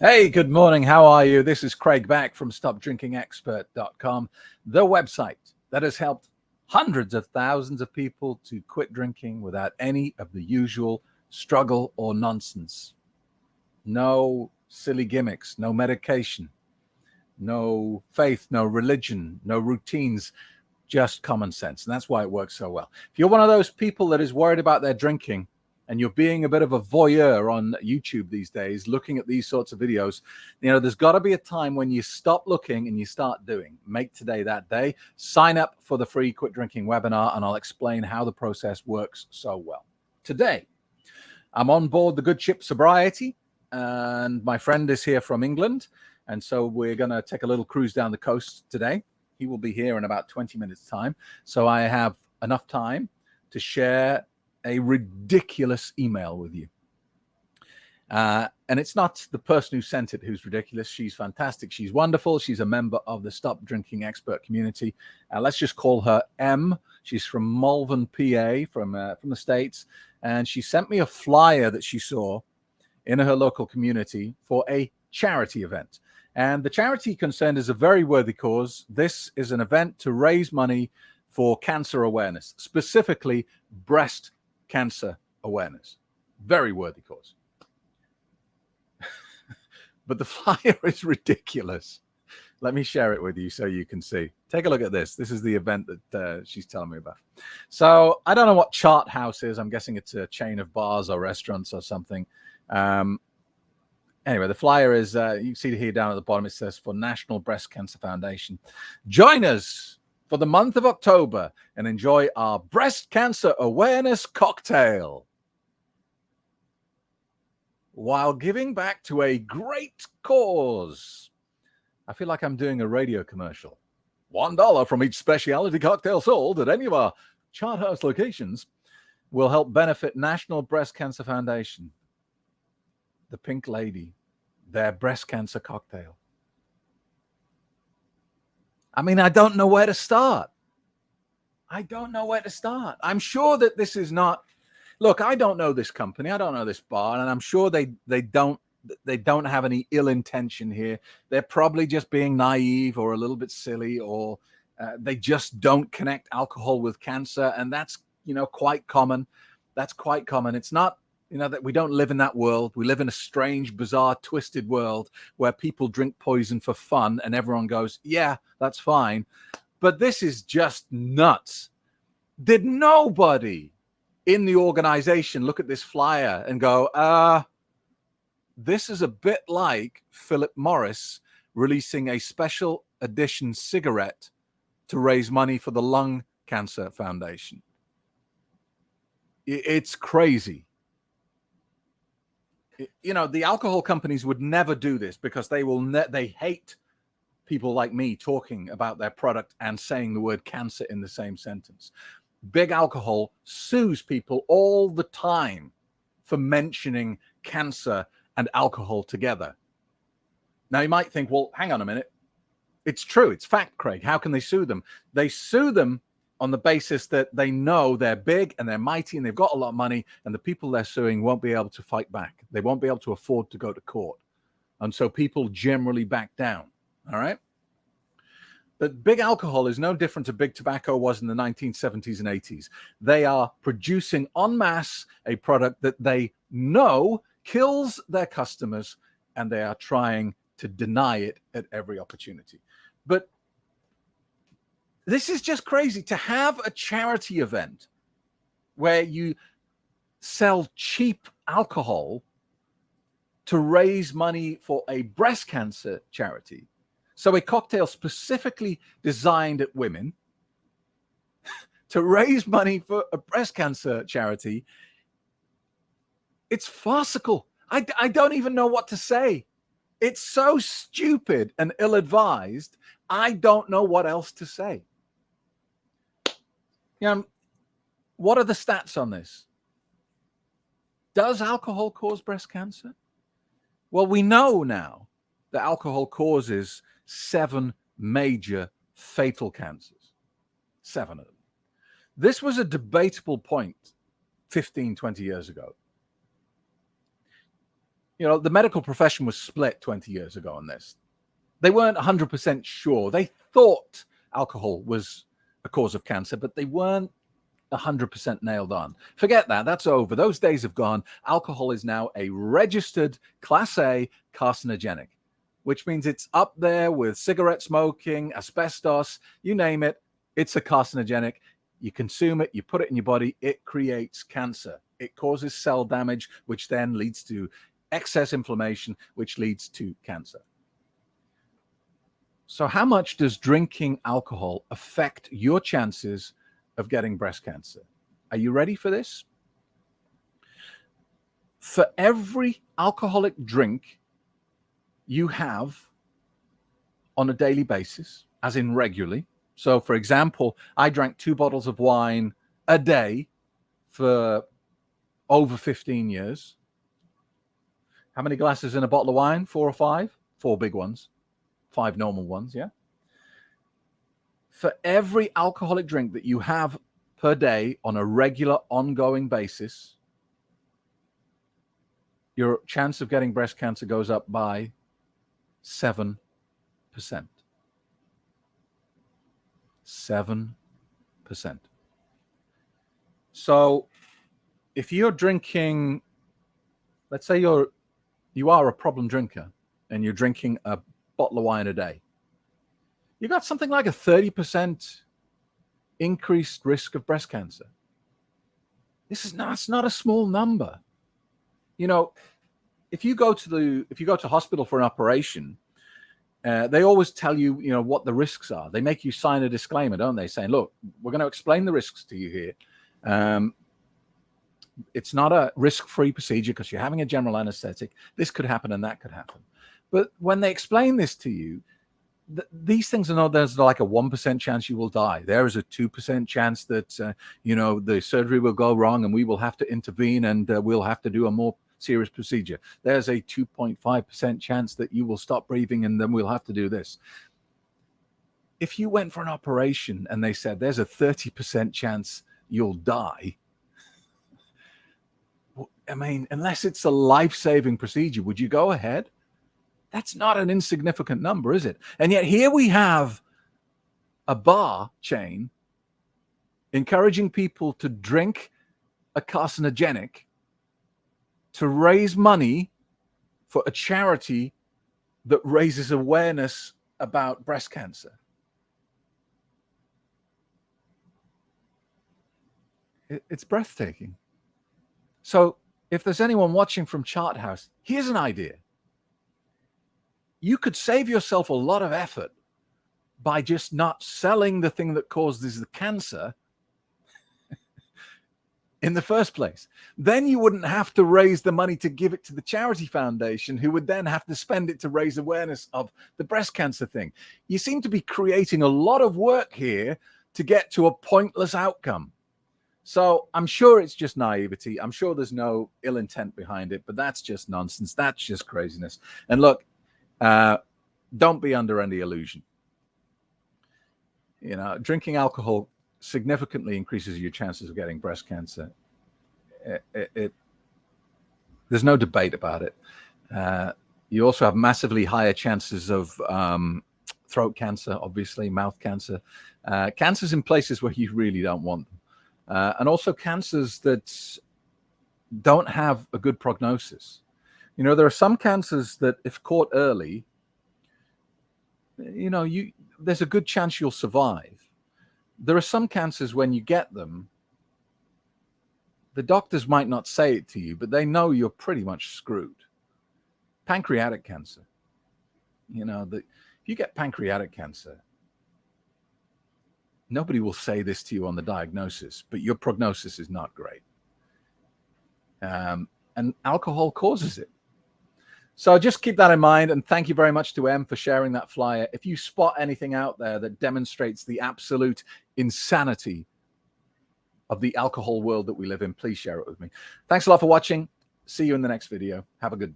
Hey, good morning. How are you? This is Craig back from StopDrinkingExpert.com, the website that has helped hundreds of thousands of people to quit drinking without any of the usual struggle or nonsense. No silly gimmicks, no medication, no faith, no religion, no routines, just common sense. And that's why it works so well. If you're one of those people that is worried about their drinking, and you're being a bit of a voyeur on YouTube these days, looking at these sorts of videos, there's got to be a time when you stop looking and you start doing. Make today that day. Sign up for the free Quit Drinking webinar, and I'll explain how the process works so well. Today, I'm on board the good ship Sobriety, and my friend is here from England, and so we're going to take a little cruise down the coast today. He will be here in about 20 minutes' time, so I have enough time to share a ridiculous email with you. And it's not the person who sent it who's ridiculous. She's fantastic. She's wonderful. She's a member of the Stop Drinking Expert community. Let's just call her M. She's from Malvern, PA, from the States. And she sent me a flyer that she saw in her local community for a charity event. And the charity concerned is a very worthy cause. This is an event to raise money for cancer awareness, specifically breast cancer awareness. Very worthy cause. But the flyer is ridiculous. Let me share it with you so you can see. Take a look at this. This is the event that she's telling me about. So I don't know what Chart House is. I'm guessing it's a chain of bars or restaurants or something. Anyway, the flyer is, you can see here down at the bottom, it says for National Breast Cancer Foundation. Join us for the month of October and enjoy our breast cancer awareness cocktail while giving back to a great cause. I feel like I'm doing a radio commercial. $1 from each specialty cocktail sold at any of our Chart House locations will help benefit National Breast Cancer Foundation. The Pink Lady, their breast cancer cocktail. I mean, I don't know where to start. I'm sure that this is not, look, I don't know this company. I don't know this bar. And I'm sure they don't have any ill intention here. They're probably just being naive or a little bit silly, or they just don't connect alcohol with cancer. And that's, quite common. That's quite common. It's not, that we don't live in that world. We live in a strange, bizarre, twisted world where people drink poison for fun and everyone goes, yeah, that's fine. But this is just nuts. Did nobody in the organization look at this flyer and go, this is a bit like Philip Morris releasing a special edition cigarette to raise money for the Lung Cancer Foundation? It's crazy. The alcohol companies would never do this because they hate people like me talking about their product and saying the word cancer in the same sentence. Big Alcohol sues people all the time for mentioning cancer and alcohol together. Now you might think, well, hang on a minute. It's true. It's fact, Craig. How can they sue them? They sue them on the basis that they know they're big and they're mighty and they've got a lot of money, and the people they're suing won't be able to fight back. They won't be able to afford to go to court. And so people generally back down. All right. But Big Alcohol is no different to Big Tobacco was in the 1970s and 80s. They are producing en masse a product that they know kills their customers, and they are trying to deny it at every opportunity. But this is just crazy to have a charity event where you sell cheap alcohol to raise money for a breast cancer charity. So a cocktail specifically designed at women to raise money for a breast cancer charity. It's farcical. I don't even know what to say. It's so stupid and ill-advised. I don't know what else to say. What are the stats on this? Does alcohol cause breast cancer? Well, we know now that alcohol causes 7 major fatal cancers. 7 of them. This was a debatable point 15, 20 years ago. You know, the medical profession was split 20 years ago on this. They weren't 100% sure. They thought alcohol was a cause of cancer, but they weren't 100% nailed on. Forget that. That's over. Those days have gone. Alcohol is now a registered Class A carcinogenic, which means it's up there with cigarette smoking, asbestos, you name it. It's a carcinogenic. You consume it, you put it in your body, it creates cancer. It causes cell damage, which then leads to excess inflammation, which leads to cancer. So how much does drinking alcohol affect your chances of getting breast cancer? Are you ready for this? For every alcoholic drink you have on a daily basis, as in regularly. So for example, I drank 2 bottles of wine a day for over 15 years. How many glasses in a bottle of wine? 4 or 5? 4 big ones, 5 normal ones, yeah? For every alcoholic drink that you have per day on a regular, ongoing basis, your chance of getting breast cancer goes up by 7%. 7%. So if you're drinking, let's say you are a problem drinker and you're drinking a bottle of wine a day, you got something like a 30% increased risk of breast cancer. It's not a small number. You know, if you go to hospital for an operation, they always tell you, you know, what the risks are. They make you sign a disclaimer, don't they? Saying, look, we're going to explain the risks to you here. It's not a risk-free procedure because you're having a general anesthetic. This could happen and that could happen. But when they explain this to you, these things are not, there's like a 1% chance you will die. There is a 2% chance that, you know, the surgery will go wrong and we will have to intervene and we'll have to do a more serious procedure. There's a 2.5% chance that you will stop breathing and then we'll have to do this. If you went for an operation and they said there's a 30% chance you'll die, I mean, unless it's a life-saving procedure, would you go ahead? That's not an insignificant number, is it? And yet here we have a bar chain encouraging people to drink a carcinogenic to raise money for a charity that raises awareness about breast cancer. It's breathtaking. So if there's anyone watching from Charthouse, here's an idea. You could save yourself a lot of effort by just not selling the thing that causes the cancer in the first place. Then you wouldn't have to raise the money to give it to the charity foundation, who would then have to spend it to raise awareness of the breast cancer thing. You seem to be creating a lot of work here to get to a pointless outcome. So I'm sure it's just naivety. I'm sure there's no ill intent behind it, but that's just nonsense. That's just craziness. And look, don't be under any illusion. You know, drinking alcohol significantly increases your chances of getting breast cancer. There's no debate about it. You also have massively higher chances of throat cancer, obviously, mouth cancer, cancers in places where you really don't want them. And also cancers that don't have a good prognosis. You know, there are some cancers that if caught early, you know, there's a good chance you'll survive. There are some cancers when you get them, the doctors might not say it to you, but they know you're pretty much screwed. Pancreatic cancer. You know, if you get pancreatic cancer, nobody will say this to you on the diagnosis, but your prognosis is not great. And alcohol causes it. So just keep that in mind. And thank you very much to Em for sharing that flyer. If you spot anything out there that demonstrates the absolute insanity of the alcohol world that we live in, please share it with me. Thanks a lot for watching. See you in the next video. Have a good day.